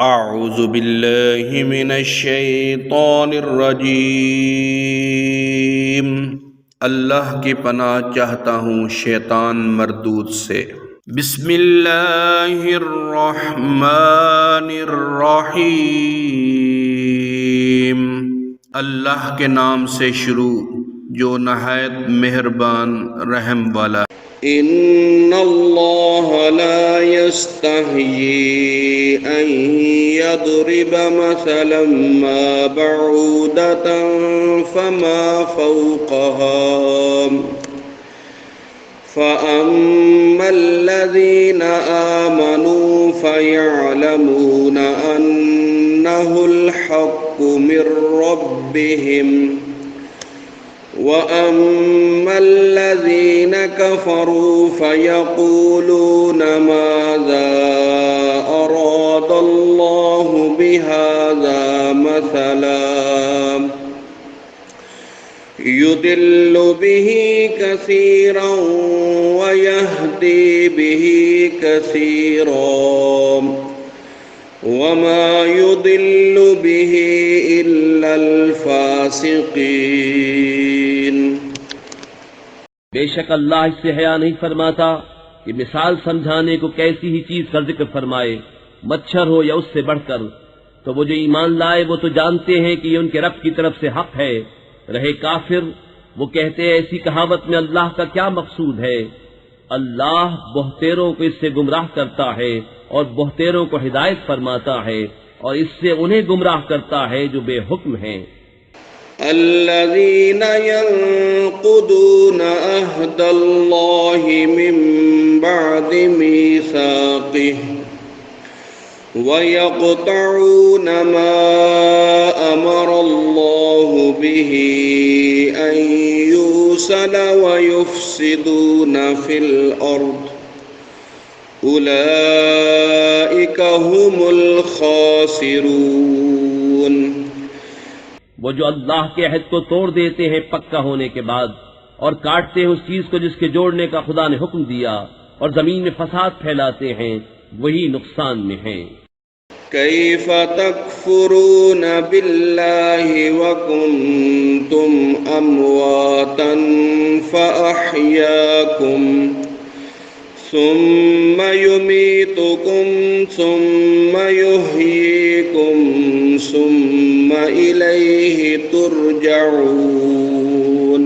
اعوذ باللہ من الشیطان الرجیم۔ اللہ کی پناہ چاہتا ہوں شیطان مردود سے۔ بسم اللہ الرحمن الرحیم۔ اللہ کے نام سے شروع جو نہایت مہربان رحم والا۔ ان اللہ لا يستحيي ان يضرب مثلا ما بعودة فما فوقها فأما الذين آمنوا فيعلمون أنه الحق من ربهم وَأَمَّا الَّذِينَ كَفَرُوا فَيَقُولُونَ مَاذَا أَرَادَ اللَّهُ بِهَذَا مَثَلًا يُضِلُّ بِهِ كَثِيرًا وَيَهْدِي بِهِ كَثِيرًا وَمَا يُضِلُّ بِهِ إِلَّا الْفَاسِقِينَ۔ بے شک اللہ اس سے حیا نہیں فرماتا کہ مثال سمجھانے کو کیسی ہی چیز کا ذکر فرمائے، مچھر ہو یا اس سے بڑھ کر۔ تو وہ جو ایمان لائے وہ تو جانتے ہیں کہ یہ ان کے رب کی طرف سے حق ہے، رہے کافر وہ کہتے ہیں ایسی کہاوت میں اللہ کا کیا مقصود ہے۔ اللہ بہتیروں کو اس سے گمراہ کرتا ہے اور بہتیروں کو ہدایت فرماتا ہے، اور اس سے انہیں گمراہ کرتا ہے جو بے حکم ہیں۔ الذين ينقضون عهد الله من بعد ميثاقه ويقطعون ما أمر الله به أن يوصل ويفسدون في الأرض أولئك هم الخاسرون۔ وہ جو اللہ کے عہد کو توڑ دیتے ہیں پکا ہونے کے بعد، اور کاٹتے ہیں اس چیز کو جس کے جوڑنے کا خدا نے حکم دیا، اور زمین میں فساد پھیلاتے ہیں، وہی نقصان میں ہیں۔ کیف تکفرون باللہ وکنتم امواتا فاحیاکم ثم یمیتکم ثم یحییکم ثم الیہ ترجعون۔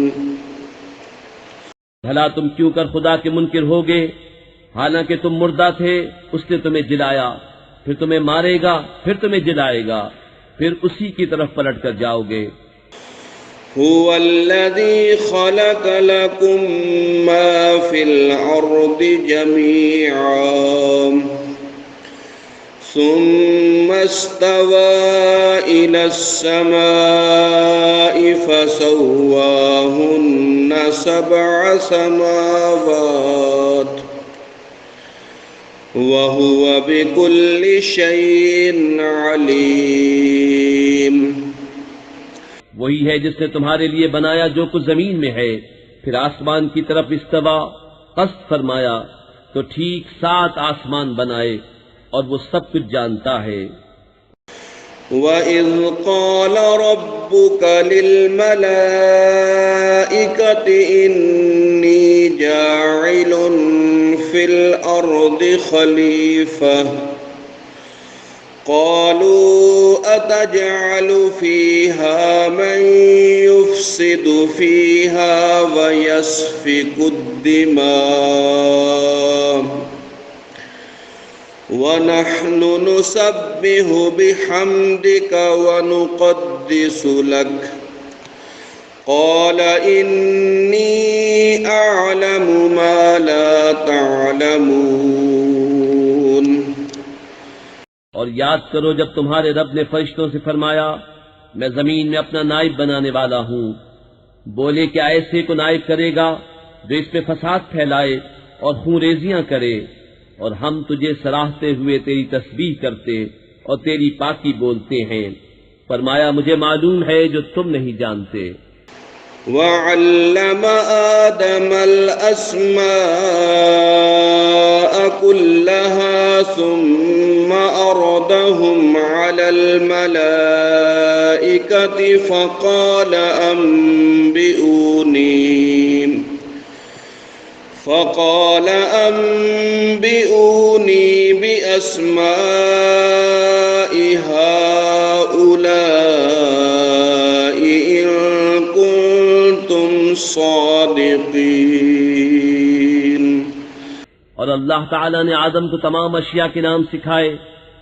بھلا تم کیوں کر خدا کے منکر ہوگے، حالانکہ تم مردہ تھے، اس نے تمہیں جلایا، پھر تمہیں مارے گا، پھر تمہیں جلائے گا، پھر اسی کی طرف پلٹ کر جاؤ گے۔ هو الذي خلق لكم ما في الأرض جميعا ثم استوى إلى السماء فسواهن سبع سماوات وهو بكل شيء عليم۔ وہی ہے جس نے تمہارے لیے بنایا جو کچھ زمین میں ہے، پھر آسمان کی طرف استوا، قصد فرمایا، تو ٹھیک 7 آسمان بنائے، اور وہ سب کچھ جانتا ہے۔ وَإِذْ قَالَ رَبُّكَ لِلْمَلَائِكَةِ إِنِّي جَاعِلٌ فِي الْأَرْضِ خَلِيفَةً قالوا أتجعل فيها من يفسد فيها ويسفك الدماء ونحن نسبح بحمدك ونقدس لك قال إني أعلم ما لا تعلمون۔ اور یاد کرو جب تمہارے رب نے فرشتوں سے فرمایا میں زمین میں اپنا نائب بنانے والا ہوں، بولے کیا ایسے کو نائب کرے گا جو اس میں فساد پھیلائے اور خون ریزیاں کرے، اور ہم تجھے سراہتے ہوئے تیری تسبیح کرتے اور تیری پاکی بولتے ہیں۔ فرمایا مجھے معلوم ہے جو تم نہیں جانتے۔ وَعَلَّمَ آدَمَ الْأَسْمَاءَ كلها ثم أردهم على الملائكة فقال أنبئوني بأسماء هؤلاء إن كنتم صادقين. اور اللہ تعالیٰ نے آدم کو تمام اشیاء کے نام سکھائے،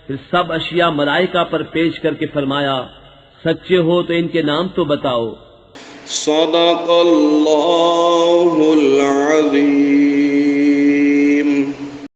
پھر سب اشیاء ملائکہ پر پیش کر کے فرمایا سچے ہو تو ان کے نام تو بتاؤ. صدق اللہ العظیم.